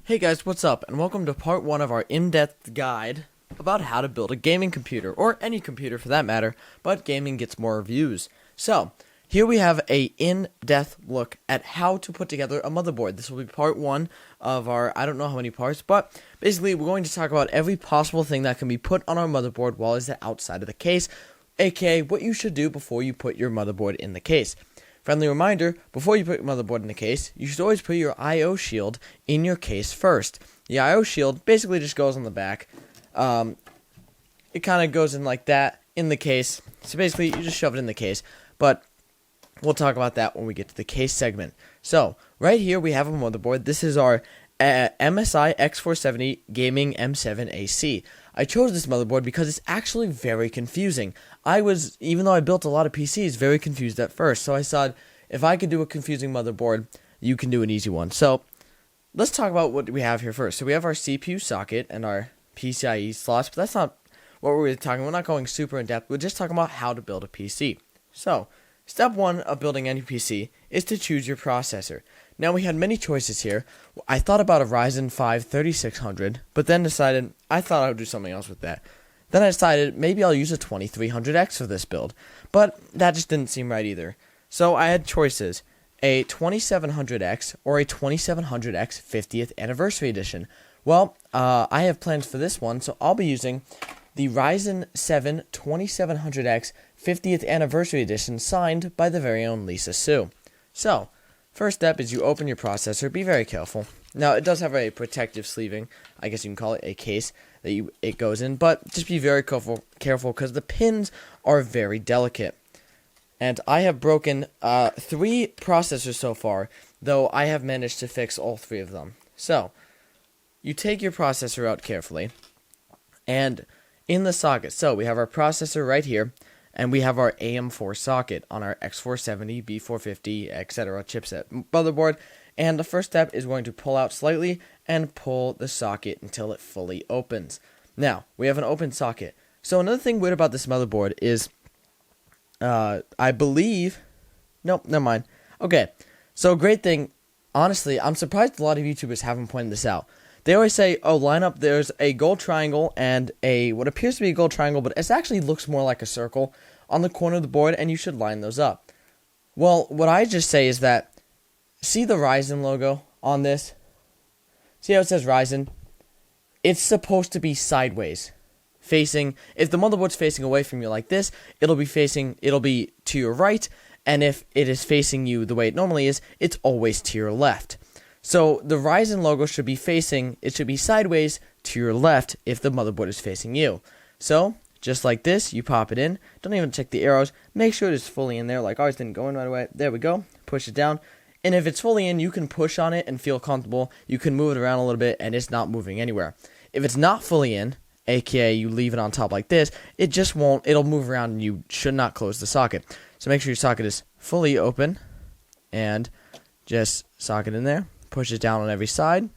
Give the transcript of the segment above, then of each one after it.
Hey guys, what's up? And welcome to part 1 of our in-depth guide about how to build a gaming computer, or any computer for that matter, but gaming gets more views. So, here we have a in-depth look at how to put together a motherboard. This will be part 1 of our, I don't know how many parts, but basically we're going to talk about every possible thing that can be put on our motherboard while it's outside of the case, aka what you should do before you put your motherboard in the case. Friendly reminder, before you put your motherboard in the case, you should always put your I.O. shield in your case first. The I.O. shield basically just goes on the back. It kind of goes in like that in the case. So basically, you just shove it in the case. But we'll talk about that when we get to the case segment. So, right here we have a motherboard. This is our MSI X470 Gaming M7 AC. I chose this motherboard because it's actually very confusing. Even though I built a lot of PCs, very confused at first. So I thought, if I could do a confusing motherboard, you can do an easy one. So, let's talk about what we have here first. So we have our CPU socket and our PCIe slots, but that's not what we're talking about. We're not going super in depth. We're just talking about how to build a PC. So, step 1 of building any PC is to choose your processor. Now, we had many choices here. I thought about a Ryzen 5 3600, but then decided I thought I would do something else with that. Then I decided maybe I'll use a 2300X for this build, but that just didn't seem right either. So I had choices, a 2700X or a 2700X 50th Anniversary Edition. Well, I have plans for this one, so I'll be using the Ryzen 7 2700X 50th Anniversary Edition signed by the very own Lisa Su. So, first step is you open your processor. Be very careful. Now, it does have a protective sleeving, I guess you can call it a case, that it goes in, but just be very careful because the pins are very delicate. And I have broken 3 processors so far, though I have managed to fix all 3 of them. So, you take your processor out carefully, and in the socket, so we have our processor right here, and we have our AM4 socket on our X470, B450, etc. chipset motherboard. And the first step is going to pull out slightly and pull the socket until it fully opens. Now, we have an open socket. So another thing weird about this motherboard is, I believe, nope, never mind. Okay, so great thing, honestly, I'm surprised a lot of YouTubers haven't pointed this out. They always say, oh, line up, there's a gold triangle and what appears to be a gold triangle, but it actually looks more like a circle on the corner of the board, and you should line those up. Well, what I just say is that, see the Ryzen logo on this? See how it says Ryzen? It's supposed to be sideways. Facing, if the motherboard's facing away from you like this, it'll be to your right, and if it is facing you the way it normally is, it's always to your left. So the Ryzen logo should be sideways to your left if the motherboard is facing you. So, just like this, you pop it in. Don't even check the arrows. Make sure it is fully in there, like ours didn't go in right away. There we go. Push it down. And if it's fully in, you can push on it and feel comfortable. You can move it around a little bit, and it's not moving anywhere. If it's not fully in, aka you leave it on top like this, it just won't, it'll move around, and you should not close the socket. So make sure your socket is fully open, and just socket in there. Push it down on every side,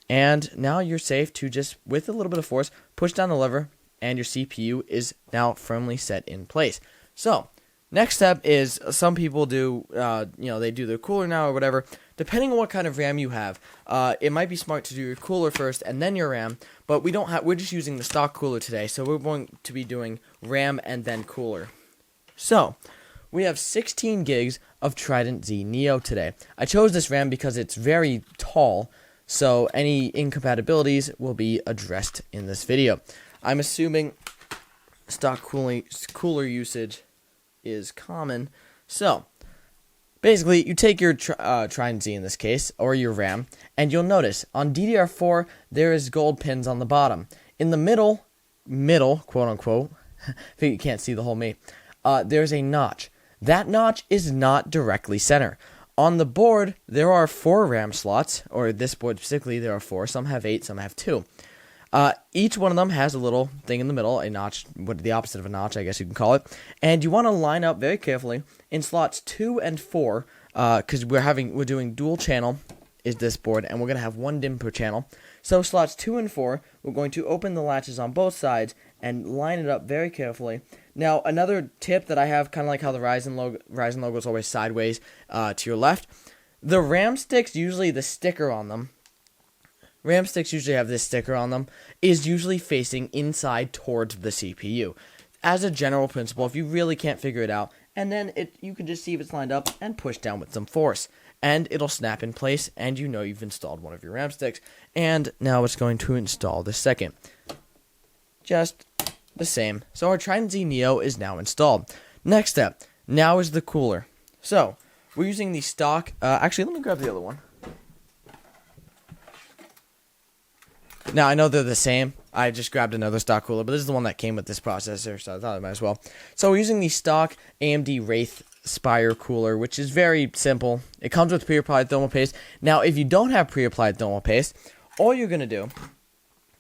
and now you're safe to just, with a little bit of force, push down the lever, and your CPU is now firmly set in place. So, next step is, some people do, they do their cooler now or whatever. Depending on what kind of RAM you have, it might be smart to do your cooler first and then your RAM, but we're just using the stock cooler today, so we're going to be doing RAM and then cooler. So, we have 16 gigs of Trident Z Neo today. I chose this RAM because it's very tall, so any incompatibilities will be addressed in this video. I'm assuming stock cooler usage is common. So, basically, you take your Trident Z in this case, or your RAM, and you'll notice on DDR4 there is gold pins on the bottom. In the middle, quote unquote, I think you can't see the whole me. There's a notch. That notch is not directly center. On the board, there are 4 RAM slots, or this board specifically, there are 4. Some have 8, some have 2. Each one of them has a little thing in the middle, a notch, the opposite of a notch, I guess you can call it. And you want to line up very carefully in slots 2 and 4, because we're doing dual channel is this board, and we're going to have 1 DIMM per channel. So slots 2 and 4, we're going to open the latches on both sides and line it up very carefully. Now, another tip that I have, kind of like how the Ryzen logo is always sideways to your left, the RAM sticks, usually the sticker on them, RAM sticks usually have this sticker on them, is usually facing inside towards the CPU. As a general principle, if you really can't figure it out, and then you can just see if it's lined up and push down with some force. And it'll snap in place, and you know you've installed one of your RAM sticks. And now it's going to install the second. Just the same. So our Trident Z Neo is now installed. Next step, now is the cooler. So, we're using the stock, actually let me grab the other one. Now, I know they're the same. I just grabbed another stock cooler, but this is the one that came with this processor, so I thought I might as well. So we're using the stock AMD Wraith Spire cooler, which is very simple. It comes with pre-applied thermal paste. Now, if you don't have pre-applied thermal paste, all you're going to do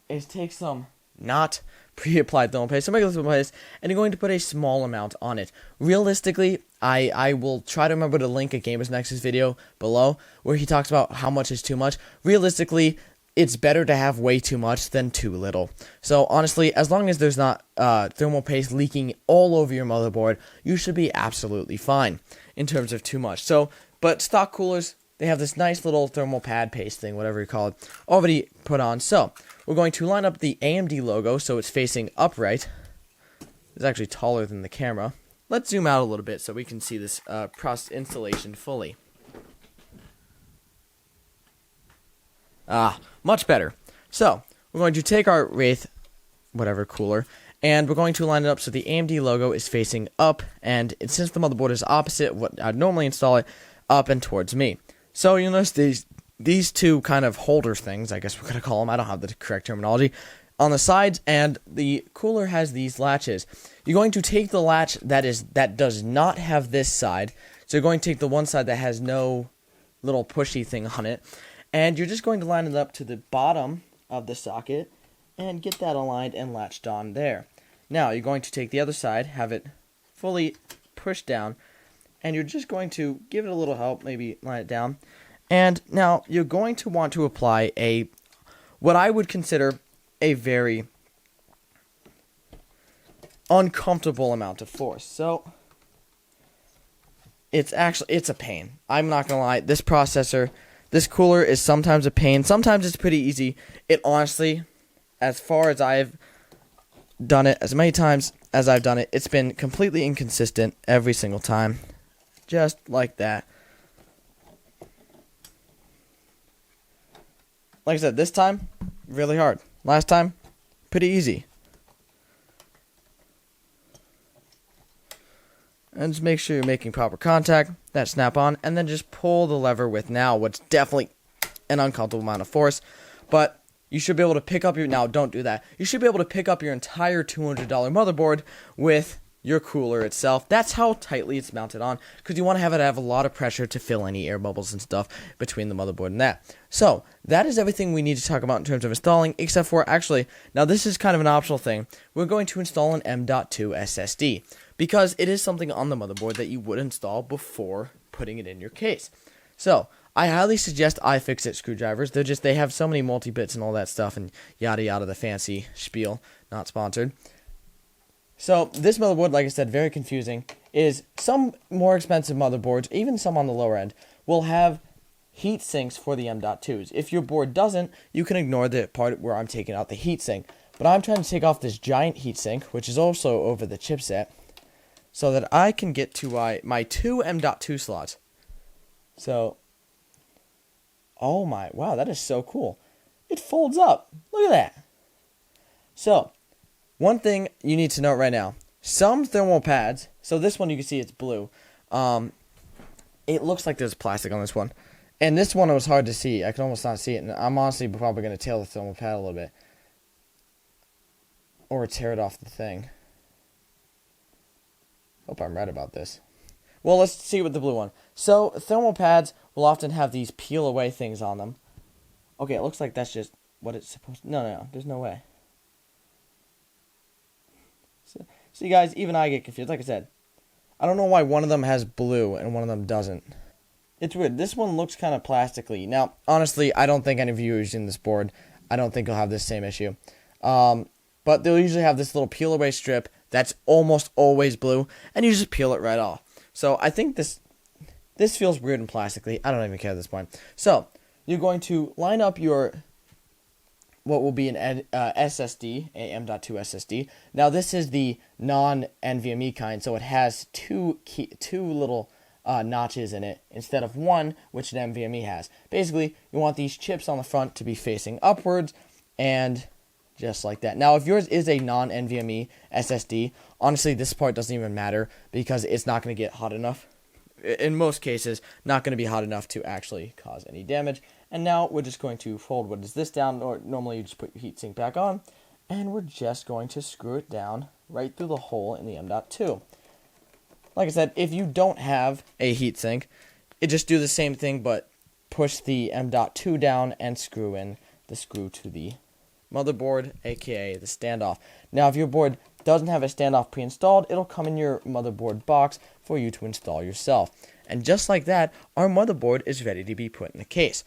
is take some not pre-applied thermal paste, some regular thermal paste, and you're going to put a small amount on it. Realistically, I will try to remember to link a Gamers Nexus video below where he talks about how much is too much. Realistically, it's better to have way too much than too little. So honestly, as long as there's not thermal paste leaking all over your motherboard, you should be absolutely fine in terms of too much. So, but stock coolers, they have this nice little thermal pad paste thing, whatever you call it, already put on. So we're going to line up the AMD logo so it's facing upright. It's actually taller than the camera. Let's zoom out a little bit so we can see this process installation fully. Much better. So, we're going to take our Wraith, whatever, cooler, and we're going to line it up so the AMD logo is facing up, and since the motherboard is opposite what I'd normally install it, up and towards me. So, you'll notice these two kind of holder things, I guess we're going to call them, I don't have the correct terminology, on the sides, and the cooler has these latches. You're going to take the latch that does not have this side, so you're going to take the one side that has no little pushy thing on it, and you're just going to line it up to the bottom of the socket and get that aligned and latched on there. Now, you're going to take the other side, have it fully pushed down, and you're just going to give it a little help, maybe line it down. And now, you're going to want to apply what I would consider a very uncomfortable amount of force. So, it's a pain. I'm not going to lie, this cooler is sometimes a pain. Sometimes it's pretty easy. It honestly, as far as I've done it, as many times as I've done it, it's been completely inconsistent every single time. Just like that. Like I said, this time, really hard. Last time, pretty easy. And just make sure you're making proper contact, that snap on, and then just pull the lever with now what's definitely an uncomfortable amount of force. But you should be able to pick up now don't do that. You should be able to pick up your entire $200 motherboard with your cooler itself. That's how tightly it's mounted on, because you want to have it have a lot of pressure to fill any air bubbles and stuff between the motherboard and that. So, that is everything we need to talk about in terms of installing, except for, actually, now this is kind of an optional thing. We're going to install an M.2 SSD, because it is something on the motherboard that you would install before putting it in your case. So, I highly suggest iFixit screwdrivers. They have so many multi-bits and all that stuff, and yada yada, the fancy spiel, not sponsored. So, this motherboard, like I said, very confusing, is some more expensive motherboards, even some on the lower end, will have heat sinks for the M.2s. If your board doesn't, you can ignore the part where I'm taking out the heat sink. But I'm trying to take off this giant heat sink, which is also over the chipset, so that I can get to my two M.2 slots. So, oh my, wow, that is so cool. It folds up. Look at that. So, one thing you need to note right now. Some thermal pads, so this one you can see it's blue. It looks like there's plastic on this one. And this one was hard to see. I can almost not see it. And I'm honestly probably going to tail the thermal pad a little bit. Or tear it off the thing. Hope I'm right about this. Well, let's see with the blue one. So, thermal pads will often have these peel away things on them. Okay, it looks like that's just what it's supposed to... No, there's no way. So, see, guys, even I get confused. Like I said, I don't know why one of them has blue and one of them doesn't. It's weird. This one looks kind of plastically. Now, honestly, I don't think any of you are using this board. I don't think you'll have this same issue. But they'll usually have this little peel away strip that's almost always blue, and you just peel it right off. So I think this feels weird and plastically. I don't even care at this point. So you're going to line up your what will be an SSD, a M.2 SSD. Now this is the non-NVMe kind, so it has two little notches in it instead of one, which an NVMe has. Basically, you want these chips on the front to be facing upwards, and just like that. Now, if yours is a non-NVMe SSD, honestly, this part doesn't even matter because it's not going to get hot enough. In most cases, not going to be hot enough to actually cause any damage. And now we're just going to fold what is this down, or normally you just put your heatsink back on, and we're just going to screw it down right through the hole in the M.2. Like I said, if you don't have a heatsink, just do the same thing, but push the M.2 down and screw in the screw to the motherboard, aka the standoff. Now, if your board doesn't have a standoff pre-installed, it'll come in your motherboard box for you to install yourself. And just like that, our motherboard is ready to be put in the case.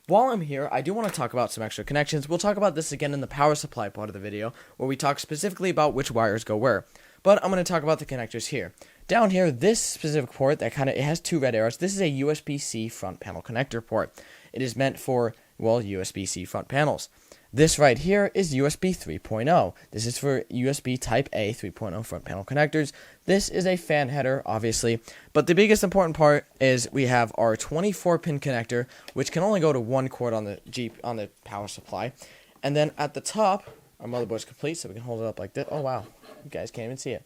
While I'm here, I do want to talk about some extra connections. We'll talk about this again in the power supply part of the video, where we talk specifically about which wires go where. But I'm going to talk about the connectors here. Down here, this specific port, it has two red arrows. This is a USB-C front panel connector port. It is meant for, well, USB-C front panels. This right here is USB 3.0. This is for USB Type-A 3.0 front panel connectors. This is a fan header, obviously, but the biggest important part is we have our 24-pin connector, which can only go to one cord on the power supply. And then at the top, our motherboard's complete, so we can hold it up like this. Oh, wow. You guys can't even see it.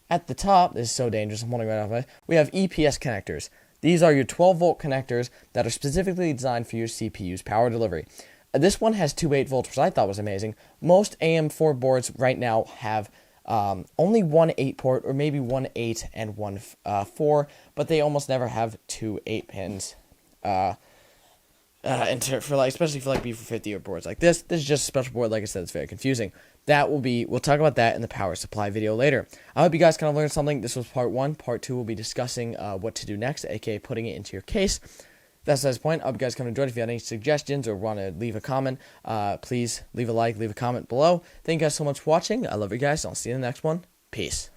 At the top, this is so dangerous, I'm holding right off of it, we have EPS connectors. These are your 12-volt connectors that are specifically designed for your CPU's power delivery. This one has two 8-volts, which I thought was amazing. Most AM4 boards right now have only one 8-port, or maybe one 8 and one 4, but they almost never have two 8-pins. Especially for B450 or boards like this. This is just a special board. Like I said, it's very confusing. We'll talk about that in the power supply video later. I hope you guys kind of learned something. This was part 1. Part 2 will be discussing what to do next, aka putting it into your case. That's the point. I hope you guys kind of enjoyed. If you have any suggestions or want to leave a comment, please leave a like, leave a comment below. Thank you guys so much for watching. I love you guys. I'll see you in the next one. Peace.